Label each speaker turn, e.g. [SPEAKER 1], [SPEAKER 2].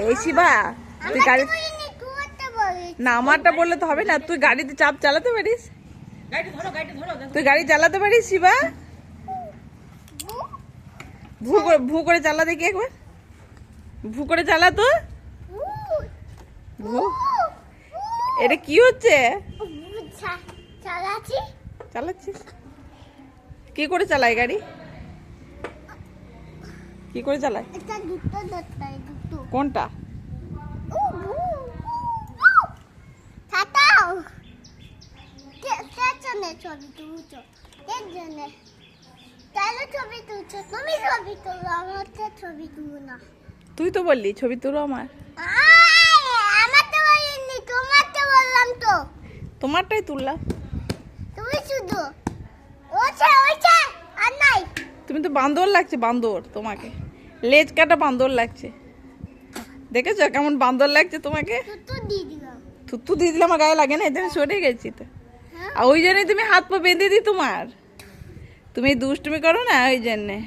[SPEAKER 1] এই শিবা, তুই গাড়ি না, আমারটা বললে তো হবে না। তুই গাড়িতে চাপ চালাতে পারিস? তুই গাড়ি চালাতে পারিস শিবা? ভু করে চালা দেখি একবার। ভু করে চালা তো। ভু। এটা কি হচ্ছে? চালাচ্ছিস? কি করে চালায় গাড়ি? কি করে চালায়? কোনটা? তুই তো বললি ছবি তুলো আমার। তোমারটাই তুললাম। তুমি তো বান্দর লাগছে, বান্দর তোমাকে। লেজ কাটা বান্দর লাগছে। দেখেছো কেমন বান্দর লাগছে তোমাকে? থুতু দিয়ে দিলে আমার গায়ে লাগে না, এখানে সরে গেছি তো। আর ওই জন্যই তুমি হাত পা বেঁধে দিই তোমার। তুমি দুষ্টুমি করো না, ওই জন্যে।